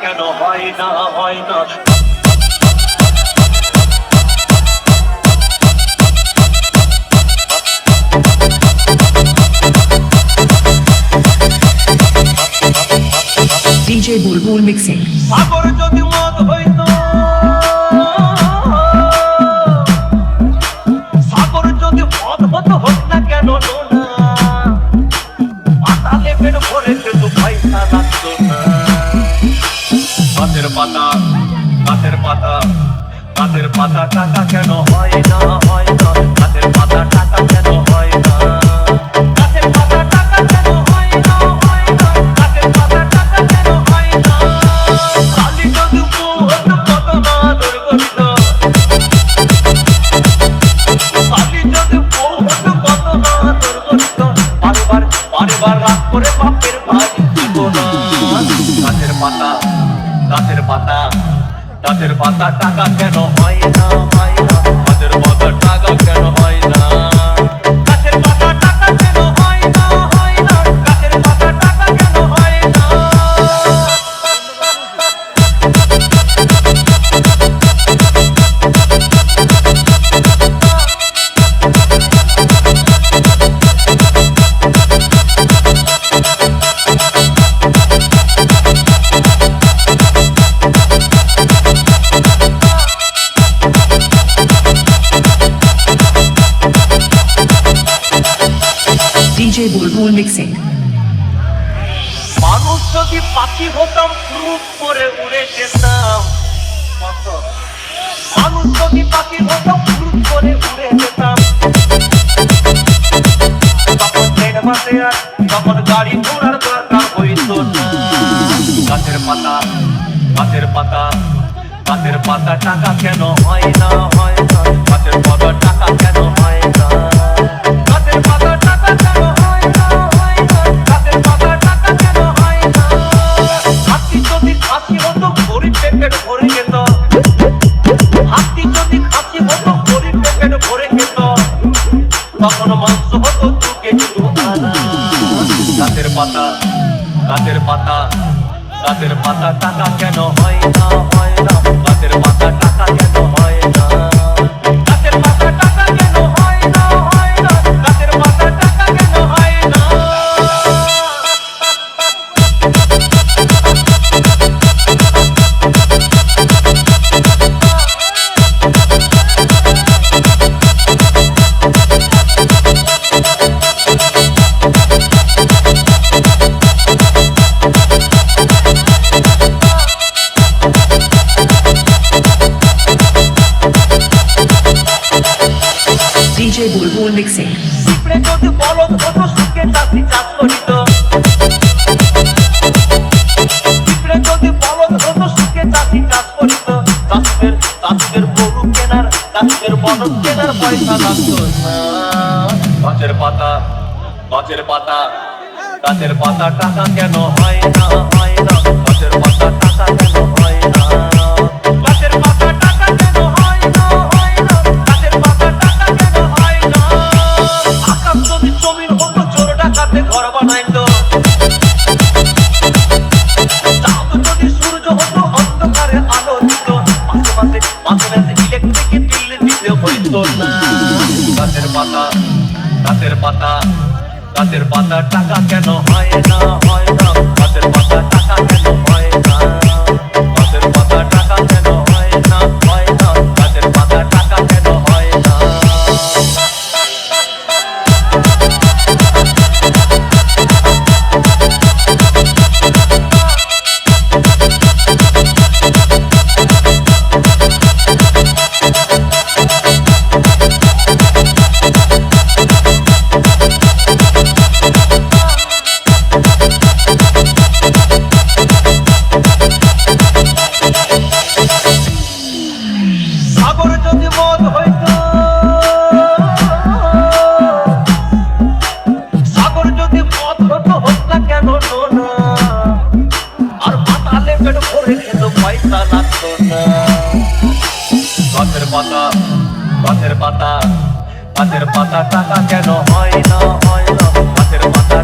কেন হয় না হয় না DJ Bulbul Mixing. সাগর যদি মদ হইতো সাগর যদি মদ হতো হোক না কেন না পাতালে পেট ভরে খেত পয়সা লাগতো না গাছের পাতা গাছের পাতা গাছের পাতা টাকা কেন হয় না হয় না গাছের পাতা টাকা কেন হয় না গাছের পাতা টাকা কেন হয় না হয় না গাছের পাতা টাকা কেন হয় না খালি যদি মুহূর্ত কত না দুর্গন্ধ খালি যদি মুহূর্ত কত না দুর্গন্ধ বারবার বারবার রাগ করে বাপের ভাই দিব না গাছের পাতা গাছের পাতা গাছের পাতা টাকা কেন হয় না হয় না গাছের পাতা টাকা কেন হয় না গাছের পাতা টাকা কেন হয় না হয় না গাছের পাতা টাকা কেন হয় না DJ Bulbul Mixing. মানুষ যদি পাখি হতাম গ্রুপ করে উড়ে যেতাম মানুষ যদি পাখি হতাম গ্রুপ করে উড়ে যেতাম তখন ট্রেন বাসে আর তখন গাড়ি ঘোড়ার দরকার হইতো না গাছের পাতা গাছের পাতা গাছের পাতা টাকা কেন হয় না হয় না গাছের পাতা টাকা কেন হয় না গাছের পাতা টাকা কেন হয় না হয় না গাছের পাতা টাকা কেন হয় না হাতি যদি খাসি হতো গরিব পেটের ভরে যেত হাতি যদি খাসি হতো গরিব পেটের ভরে যেত তখন মাংস হতো 2 কেজি আনা গাছের পাতা গাছের পাতা গাছের পাতা টাকা কেন হয় না হয় না গাছের পাতা টাকা কেন হয় না গাছের পাতা টাকা কেন হয় না হয় না গাছের পাতা টাকা কেন হয় না DJ Bulbul Mixing. পিঁপড়ে যদি বলদ হতো সুখে চাষি চাষ করিত পিঁপড়ে যদি বলদ হতো সুখে চাষি চাষ করিত চাষিদের গরু কেনার চাষিদের বলদ কেনার পয়সা লাগতো না গাছের পাতা গাছের পাতা গাছের পাতা টাকা কেন হয় না হয় না গাছের পাতা টাকা কেন হয় না গাছের পাতা টাকা কেন হয় না হয় না গাছের পাতা টাকা কেন হয় না আকাশ যদি জমিন হতো চোর ডাকাতে ঘর বানাইতো চাঁদ যদি সূর্য হতো অন্ধকারে আলো দিত মাঝে মাঝে মাঝে মাঝে ইলেকট্রিক বিল দিতে হইতো না গাছের পাতা গাছের পাতা গাছের পাতা টাকা কেন হয় না হয় না গাছের পাতা টাকা কেন হয় না গাছের পাতা টাকা কেন হয় না হয় না গাছের পাতা টাকা কেন হয় না সাগর যদি মদ হইতো সাগর যদি মদ হতো হোক না কেন না আর পাতালে পেট ভরে খেত পয়সা লাগতো না গাছের পাতা গাছের পাতা গাছের পাতা টাকা কেন হয় না হয় না গাছের পাতা